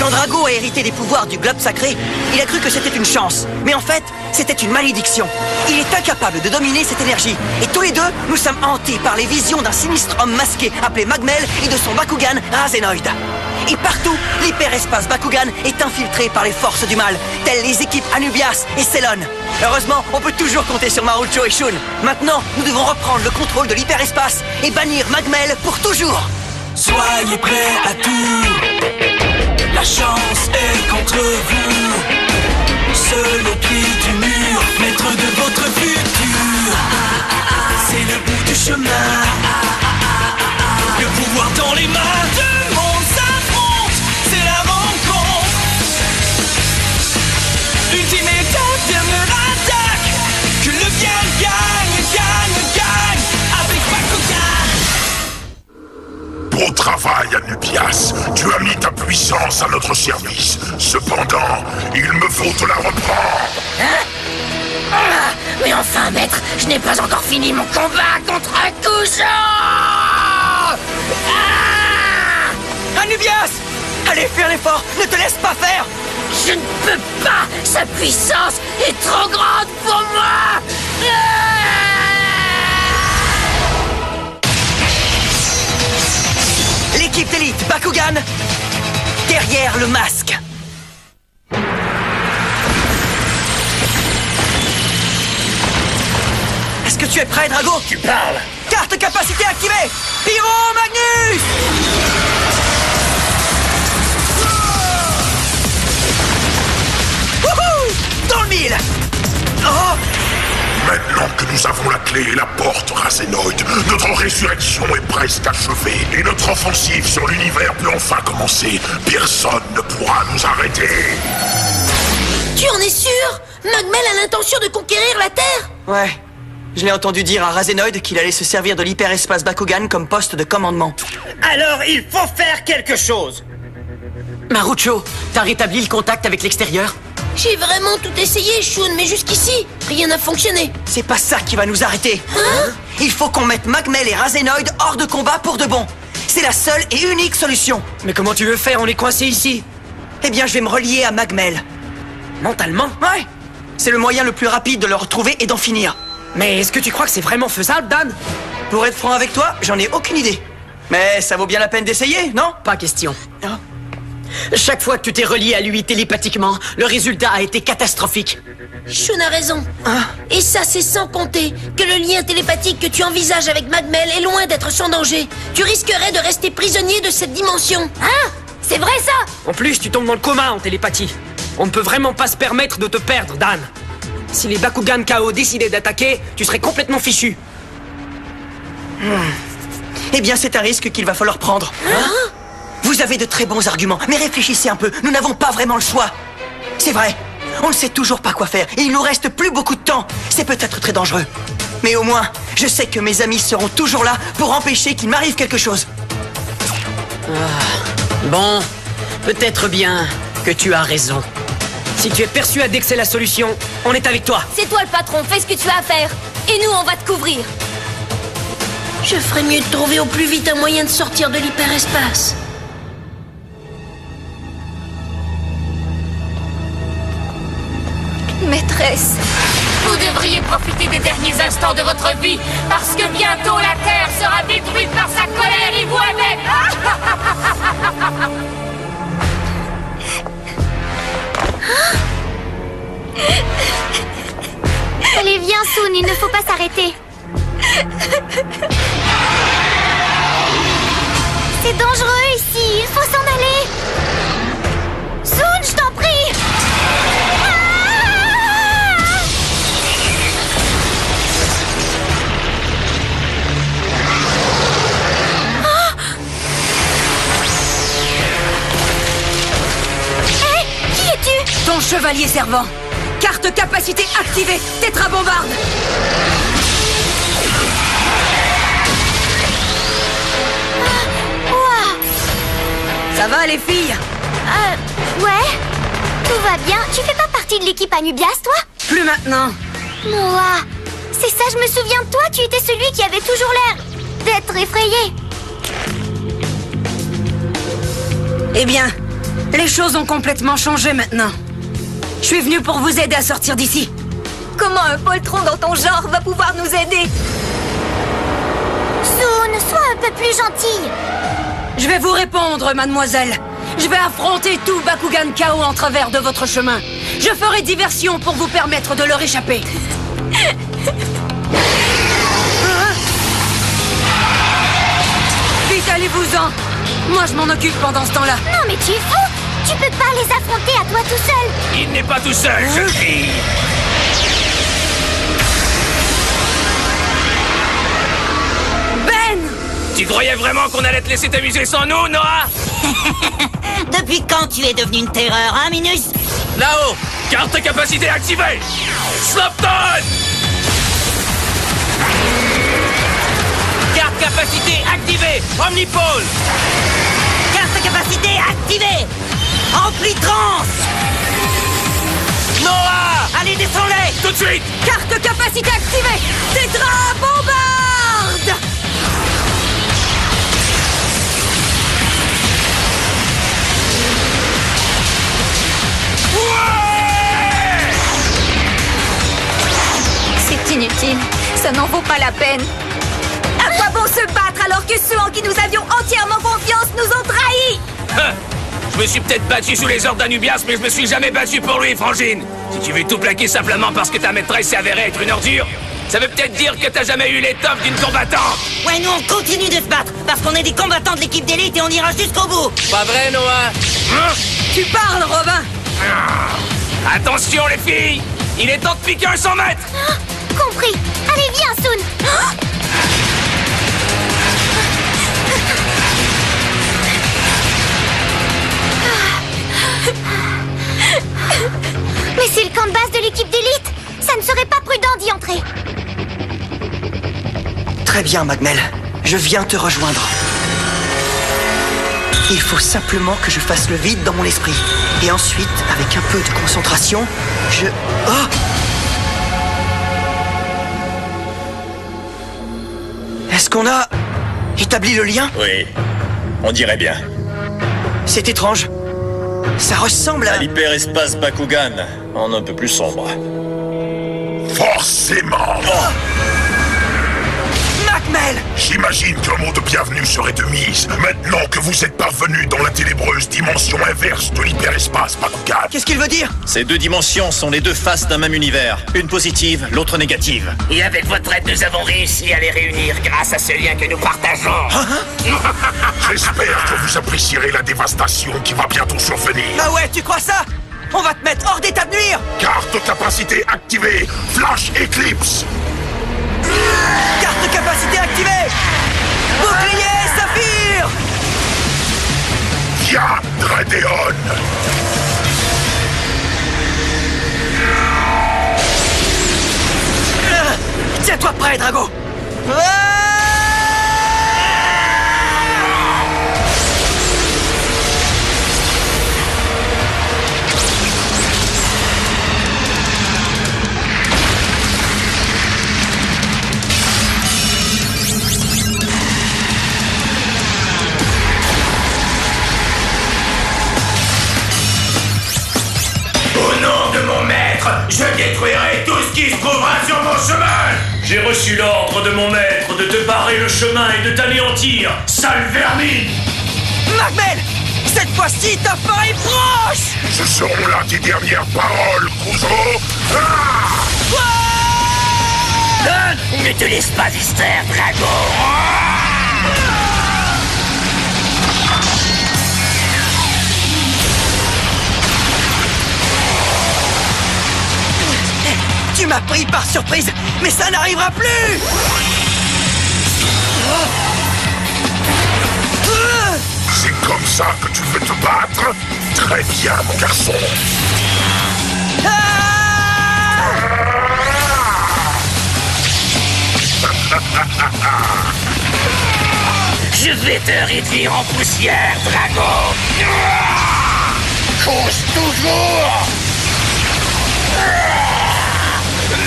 Quand Drago a hérité des pouvoirs du globe sacré, il a cru que c'était une chance. Mais en fait, c'était une malédiction. Il est incapable de dominer cette énergie. Et tous les deux, nous sommes hantés par les visions d'un sinistre homme masqué appelé Magmel et de son Bakugan Razenoid. Et partout, l'hyperespace Bakugan est infiltré par les forces du mal, telles les équipes Anubias et Célon. Heureusement, on peut toujours compter sur Marucho et Shun. Maintenant, nous devons reprendre le contrôle de l'hyperespace et bannir Magmel pour toujours. Soyez prêts à tout. La chance est contre vous. Seul au pied du mur, maître de votre futur. C'est le bout du chemin. Le pouvoir dans les mains. Deux mondes s'affrontent. C'est la rencontre. Ultimate dernière attaque. Que le bien gagne avec Bakugan. Beau travail, Anubias. Tu as mis ta puissance à notre service. Cependant, il me faut te la reprendre. Mais enfin, maître, je n'ai pas encore fini mon combat contre Kujo. Anubias! Allez, fais un effort! Ne te laisse pas faire! Je ne peux pas. Sa puissance est trop grande pour moi. L'équipe d'élite Bakugan, derrière le masque. Est-ce que tu es prêt, Drago? Tu parles. Carte capacité activée! Pyro Magnus! Wouhou! Dans le mille! Oh! Maintenant que nous avons la clé et la porte, Razenoid, notre résurrection est presque achevée. Et notre offensive sur l'univers peut enfin commencer. Personne ne pourra nous arrêter. Tu en es sûr? Magmel a l'intention de conquérir la Terre? Ouais. Je l'ai entendu dire à Razenoid qu'il allait se servir de l'hyperespace Bakugan comme poste de commandement. Alors il faut faire quelque chose. Marucho, t'as rétabli le contact avec l'extérieur? J'ai vraiment tout essayé, Shun, mais jusqu'ici, rien n'a fonctionné. C'est pas ça qui va nous arrêter. Hein? Il faut qu'on mette Magmel et Razenoid hors de combat pour de bon. C'est la seule et unique solution. Mais comment tu veux faire? On est coincé ici. Eh bien, je vais me relier à Magmel. Mentalement? Ouais. C'est le moyen le plus rapide de le retrouver et d'en finir. Mais est-ce que tu crois que c'est vraiment faisable, Dan? Pour être franc avec toi, j'en ai aucune idée. Mais ça vaut bien la peine d'essayer, non? Pas question. Ah. Chaque fois que tu t'es relié à lui télépathiquement, le résultat a été catastrophique. Shun a raison. Et ça, c'est sans compter que le lien télépathique que tu envisages avec Magmel est loin d'être sans danger. Tu risquerais de rester prisonnier de cette dimension. Hein? C'est vrai ça? En plus, tu tombes dans le coma en télépathie. On ne peut vraiment pas se permettre de te perdre, Dan. Si les Bakugan KO décidaient d'attaquer, tu serais complètement fichu. Eh bien, c'est un risque qu'il va falloir prendre. Vous avez de très bons arguments, mais réfléchissez un peu, nous n'avons pas vraiment le choix. C'est vrai, on ne sait toujours pas quoi faire, et il nous reste plus beaucoup de temps. C'est peut-être très dangereux. Mais au moins, je sais que mes amis seront toujours là pour empêcher qu'il m'arrive quelque chose. Bon, peut-être bien que tu as raison. Si tu es persuadé que c'est la solution, on est avec toi. C'est toi le patron, fais ce que tu as à faire. Et nous, on va te couvrir. Je ferais mieux de trouver au plus vite un moyen de sortir de l'hyperespace. Maîtresse. Vous devriez profiter des derniers instants de votre vie, parce que bientôt la Terre sera détruite par sa colère et vous avec. Allez, viens, Sun, il ne faut pas s'arrêter. C'est dangereux ici, il faut s'en aller. Sun, je t'en prie. Hé, qui es-tu? Ton chevalier servant. Carte capacité activée. Tétrabombarde. Ça va les filles? Ouais. Tout va bien. Tu fais pas partie de l'équipe Anubias, toi? Plus maintenant. Moa. C'est ça, je me souviens de toi. Tu étais celui qui avait toujours l'air d'être effrayé. Eh bien, Les choses ont complètement changé maintenant. Je suis venu pour vous aider à sortir d'ici. Comment un poltron dans ton genre va pouvoir nous aider? Soon, sois un peu plus gentille. Je vais vous répondre, mademoiselle. Je vais affronter tout Bakugan Kao en travers de votre chemin. Je ferai diversion pour vous permettre de leur échapper. Vite, allez-vous-en. Moi, je m'en occupe pendant ce temps-là. Non, mais tu es fou. Tu peux pas les affronter à toi tout seul. Il n'est pas tout seul, jeune fille. Ben! Tu croyais vraiment qu'on allait te laisser t'amuser sans nous, Noah? Depuis quand tu es devenu une terreur, hein, Minus? Là-haut, carte capacité activée. Slopton! Carte capacité activée. Omnipole. Carte capacité activée. Amplitrance. Noah! Allez, descends-les. Tout de suite! Carte capacité activée. Tétra bombarde! C'est inutile. Ça n'en vaut pas la peine. À quoi bon se battre alors que ceux en qui nous avions entièrement confiance nous ont trahis? Je me suis peut-être battu sous les ordres d'Anubias, mais je me suis jamais battu pour lui, Frangine. Si tu veux tout plaquer simplement parce que ta maîtresse s'est avérée être une ordure, ça veut peut-être dire que t'as jamais eu l'étoffe d'une combattante. Ouais, nous on continue de se battre parce qu'on est des combattants de l'équipe d'élite et on ira jusqu'au bout. Pas vrai, Noah? Tu parles, Robin! Attention, les filles! Il est temps de piquer un 100 mètres! Compris. Allez, viens, Soon. Mais c'est le camp de base de l'équipe d'élite. Ça ne serait pas prudent d'y entrer. Très bien, Magmel. Je viens te rejoindre. Il faut simplement que je fasse le vide dans mon esprit. Et ensuite, avec un peu de concentration, je... Oh! Est-ce qu'on a établi le lien? Oui, on dirait bien. C'est étrange. Ça ressemble à... L'hyperespace Bakugan, en un peu plus sombre. Forcément. Magmel! J'imagine qu'un mot de bienvenue serait de mise, maintenant que vous êtes parvenu dans la ténébreuse dimension inverse de l'hyperespace Bakugan. Qu'est-ce qu'il veut dire? Ces deux dimensions sont les deux faces d'un même univers. Une positive, l'autre négative. Et avec votre aide, nous avons réussi à les réunir grâce à ce lien que nous partageons. J'espère que vous apprécierez la dévastation qui va bientôt survenir. Ah ouais, tu crois ça? On va te mettre hors d'état de nuire! Carte capacité activée, Flash Eclipse. Carte capacité activée! Bouclier Saphir! Via Dradeon. Tiens-toi prêt, Drago! Au nom de mon maître, je détruirai tout ce qui se trouvera sur mon chemin. J'ai reçu l'ordre de mon maître de te barrer le chemin et de t'anéantir, sale vermine! Magmel! Cette fois-ci, ta fin est proche! Ce seront là tes dernières paroles, Kuzo. Ne te laisse pas distraire, Drago. Tu m'as pris par surprise, mais ça n'arrivera plus! C'est comme ça que tu veux te battre? Très bien, mon garçon. Je vais te réduire en poussière, Drago. Cause toujours.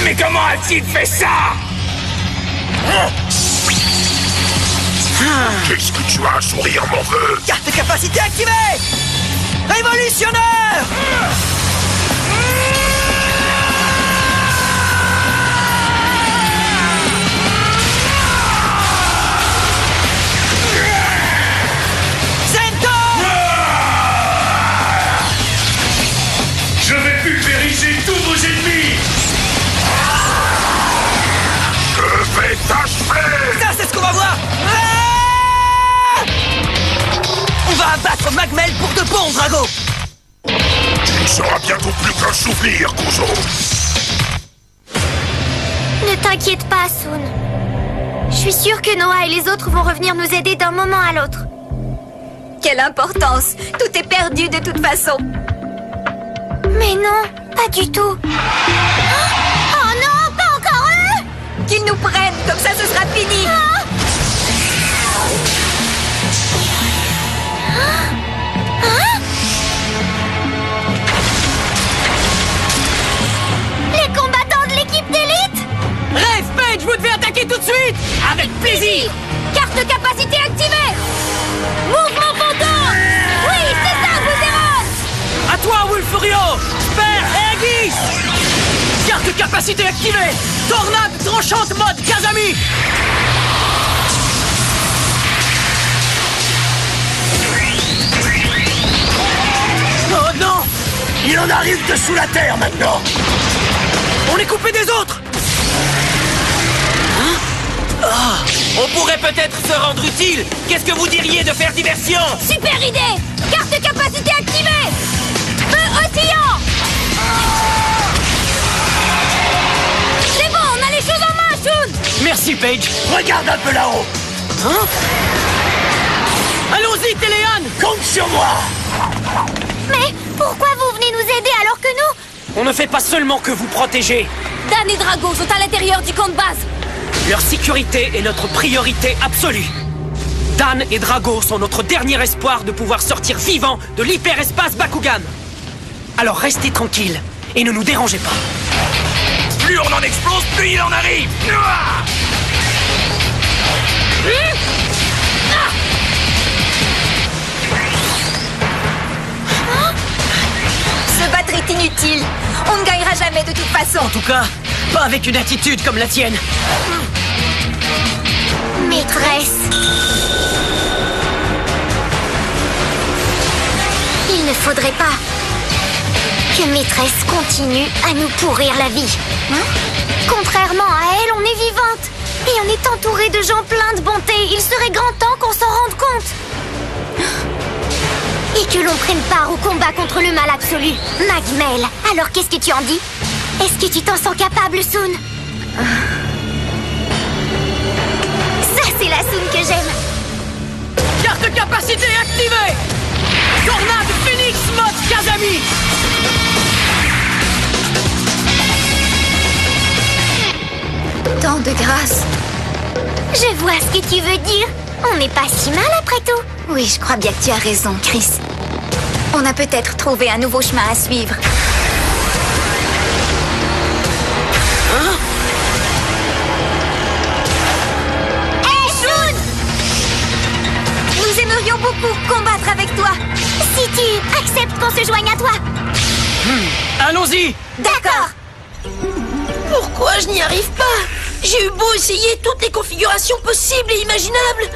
Mais comment a-t-il fait ça? Qu'est-ce que tu as un sourire morveux? Carte capacité activée! Révolutionnaire! Je vais pulvériser tous vos ennemis! Je vais t'achever! Ça, c'est ce qu'on va voir! Ah! On va abattre Magmel pour de bon, Drago! Tu ne seras bientôt plus qu'un souvenir, Kuzo. Ne t'inquiète pas, Sun. Je suis sûre que Noah et les autres vont revenir nous aider d'un moment à l'autre. Quelle importance! Tout est perdu de toute façon. Mais non, pas du tout. Oh non, pas encore eux! Qu'ils nous prennent, comme ça ce sera fini. Les combattants de l'équipe d'élite! Rêve, Paige, vous devez attaquer tout de suite! Avec plaisir! Carte de capacité activée! Mouvement fantôme! Oui, c'est ça, Guzerod! À toi, Wolfurio! Père et Aegis! Carte de capacité activée! Tornade tranchante mode Kazami! Oh non! Il en arrive de sous la terre maintenant! On est coupé des autres! On pourrait peut-être se rendre utile. Qu'est-ce que vous diriez de faire diversion? Super idée! Carte de capacité activée! Feu oscillant! C'est bon, on a les choses en main, Shun! Merci, Paige! Regarde un peu là-haut! Hein? Allons-y, Téléane! Compte sur moi! Mais pourquoi vous venez nous aider alors que nous... On ne fait pas seulement que vous protéger. Dan et Drago sont à l'intérieur du camp de base. Leur sécurité est notre priorité absolue. Dan et Drago sont notre dernier espoir de pouvoir sortir vivants de l'hyperespace Bakugan. Alors restez tranquilles et ne nous dérangez pas. Plus on en explose, plus il en arrive. Se battre est inutile. On ne gagnera jamais de toute façon. En tout cas, pas avec une attitude comme la tienne. Maîtresse. Il ne faudrait pas que Maîtresse continue à nous pourrir la vie. Contrairement à elle, on est vivante. Et on est entouré de gens pleins de bonté. Il serait grand temps qu'on s'en rende compte. Et que l'on prenne part au combat contre le mal absolu. Magmel, alors qu'est-ce que tu en dis? Est-ce que tu t'en sens capable, Sun? Ça, c'est la Sun que j'aime. Carte de capacité activée! Tornade Phoenix mode Kazami! Tant de grâce. Je vois ce que tu veux dire. On n'est pas si mal après tout. Oui, je crois bien que tu as raison, Chris. On a peut-être trouvé un nouveau chemin à suivre. Hein? Hey, Shun! Nous aimerions beaucoup combattre avec toi. Si tu acceptes qu'on se joigne à toi. Allons-y! D'accord. Pourquoi je n'y arrive pas? J'ai eu beau essayer toutes les configurations possibles et imaginables.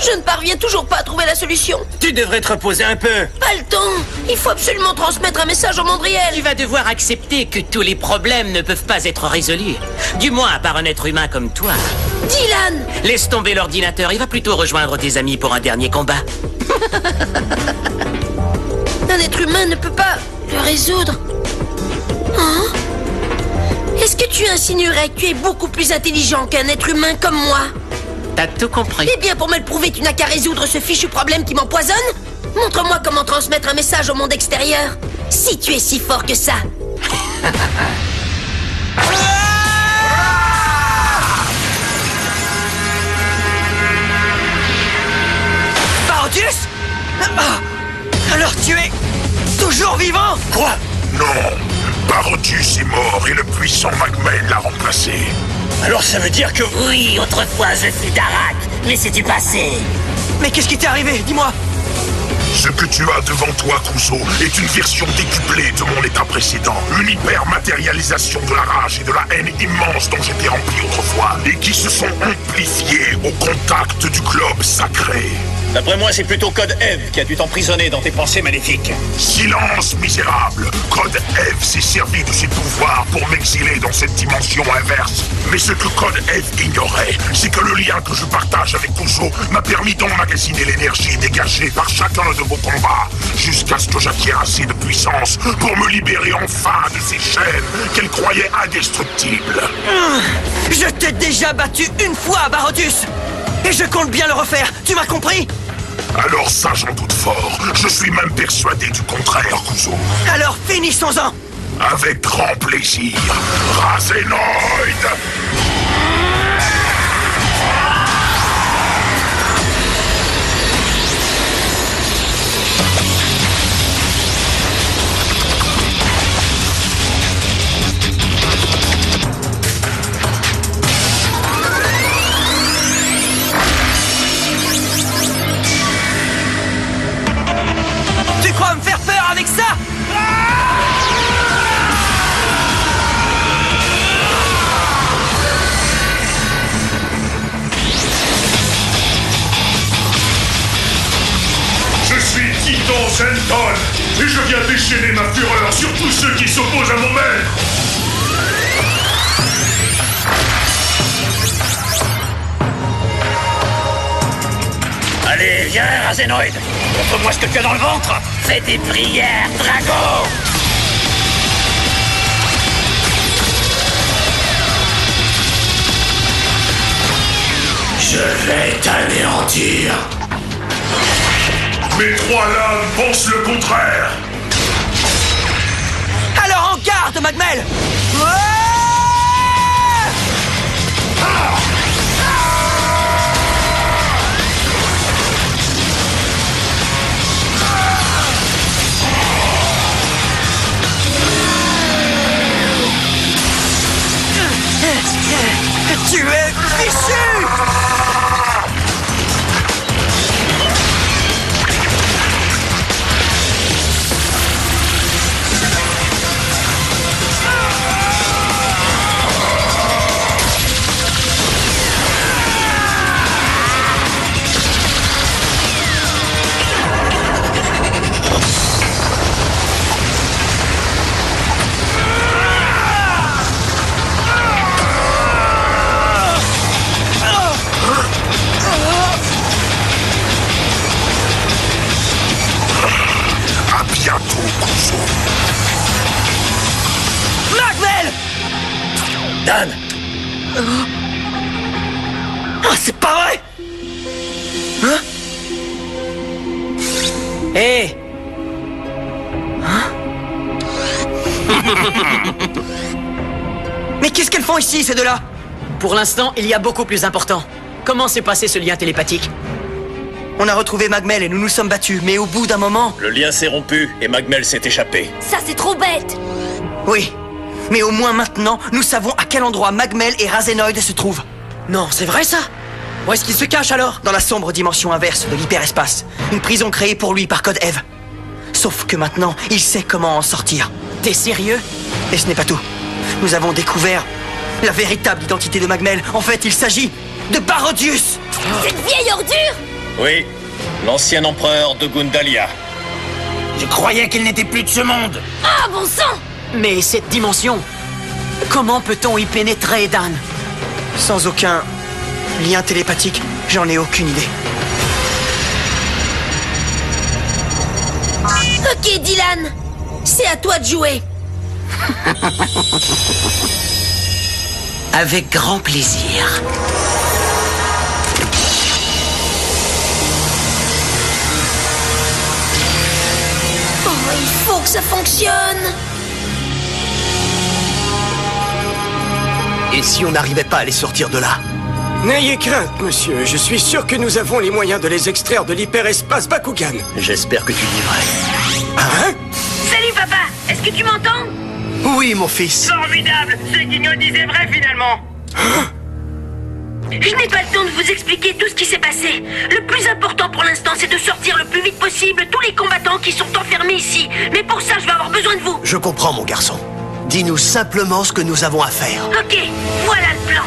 Je ne parviens toujours pas à trouver la solution. Tu devrais te reposer un peu. Pas le temps. Il faut absolument transmettre un message au monde réel. Tu vas devoir accepter que tous les problèmes ne peuvent pas être résolus. Du moins par un être humain comme toi. Dylan! Laisse tomber l'ordinateur, il va plutôt rejoindre tes amis pour un dernier combat. Un être humain ne peut pas le résoudre. Hein? Est-ce que tu insinuerais que tu es beaucoup plus intelligent qu'un être humain comme moi? T'as tout compris. Eh bien, pour me le prouver, tu n'as qu'à résoudre ce fichu problème qui m'empoisonne. Montre-moi comment transmettre un message au monde extérieur. Si tu es si fort que ça. Parodius? Alors tu es toujours vivant? Quoi? Non. Parodius est mort et le puissant Magmel l'a remplacé. Alors ça veut dire que... Oui, autrefois je fus Darak, mais c'est du passé. Mais qu'est-ce qui t'est arrivé? Dis-moi. Ce que tu as devant toi, Kuzo, est une version décuplée de mon état précédent. Une hyper-matérialisation de la rage et de la haine immense dont j'étais rempli autrefois, et qui se sont amplifiées au contact du globe sacré. D'après moi, c'est plutôt Code Eve qui a dû t'emprisonner dans tes pensées maléfiques. Silence, misérable! Code Eve s'est servi de ses pouvoirs pour m'exiler dans cette dimension inverse. Mais ce que Code Eve ignorait, c'est que le lien que je partage avec Kuzo m'a permis d'emmagasiner l'énergie dégagée par chacun de vos combats, jusqu'à ce que j'acquière assez de puissance pour me libérer enfin de ces chaînes qu'elle croyait indestructibles. Je t'ai déjà battu une fois, Barodius! Et je compte bien le refaire, tu m'as compris? Alors ça, j'en doute fort. Je suis même persuadé du contraire, Kuzo. Alors finissons-en! Avec grand plaisir, Razenoid! Tu crois me faire peur avec ça? Je suis Titan Zenton, et je viens déchaîner ma fureur sur tous ceux qui s'opposent à mon maître. Allez, viens, Razenoid. Montre-moi ce que tu as dans le ventre. Fais des prières, Drago. Je vais t'anéantir. Mes trois lames pensent le contraire. Alors en garde, Magmel! Tu es fichu! Dan! Ah, c'est pas vrai! Hein? Hé! Mais qu'est-ce qu'elles font ici, ces deux-là? Pour l'instant, il y a beaucoup plus important. Comment s'est passé ce lien télépathique? On a retrouvé Magmel et nous nous sommes battus, mais au bout d'un moment... Le lien s'est rompu et Magmel s'est échappé. Ça, c'est trop bête. Oui, mais au moins maintenant, nous savons à quel endroit Magmel et Razenoid se trouvent. Non, c'est vrai ça? Où est-ce qu'il se cache alors? Dans la sombre dimension inverse de l'hyperespace. Une prison créée pour lui par Code Eve. Sauf que maintenant, il sait comment en sortir. T'es sérieux? Et ce n'est pas tout. Nous avons découvert la véritable identité de Magmel. En fait, il s'agit de Barodius. Cette vieille ordure! Oui, l'ancien empereur de Gundalia. Je croyais qu'il n'était plus de ce monde. Ah, bon sang! Mais cette dimension, comment peut-on y pénétrer, Dan? Sans aucun lien télépathique, j'en ai aucune idée. Ok, Dylan, c'est à toi de jouer. Avec grand plaisir. Oh, il faut que ça fonctionne. Et si on n'arrivait pas à les sortir de là? N'ayez crainte, monsieur. Je suis sûr que nous avons les moyens de les extraire de l'hyperespace Bakugan. J'espère que tu vivrais. Hein? Salut papa, est-ce que tu m'entends? Oui, mon fils. Formidable, ce guignol disait vrai finalement. Je n'ai pas le temps de vous expliquer tout ce qui s'est passé. Le plus important pour l'instant, c'est de sortir le plus vite possible tous les combattants qui sont enfermés ici. Mais pour ça, je vais avoir besoin de vous. Je comprends, mon garçon. Dis-nous simplement ce que nous avons à faire. Ok, voilà le plan.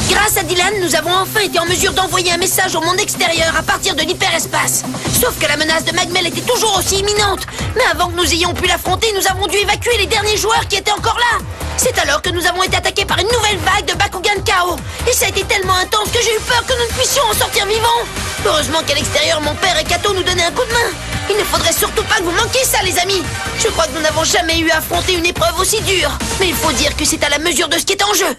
Grâce à Dylan, nous avons enfin été en mesure d'envoyer un message au monde extérieur à partir de l'hyperespace. Sauf que la menace de Magmel était toujours aussi imminente. Mais avant que nous ayons pu l'affronter, nous avons dû évacuer les derniers joueurs qui étaient encore là. C'est alors que nous avons été attaqués par une nouvelle vague de Bakugan Chaos. Et ça a été tellement intense que j'ai eu peur que nous ne puissions en sortir vivants. Heureusement qu'à l'extérieur, mon père et Kato nous donnaient un coup de main. Il ne faudrait surtout pas que vous manquiez ça, les amis. Je crois que nous n'avons jamais eu à affronter une épreuve aussi dure. Mais il faut dire que c'est à la mesure de ce qui est en jeu.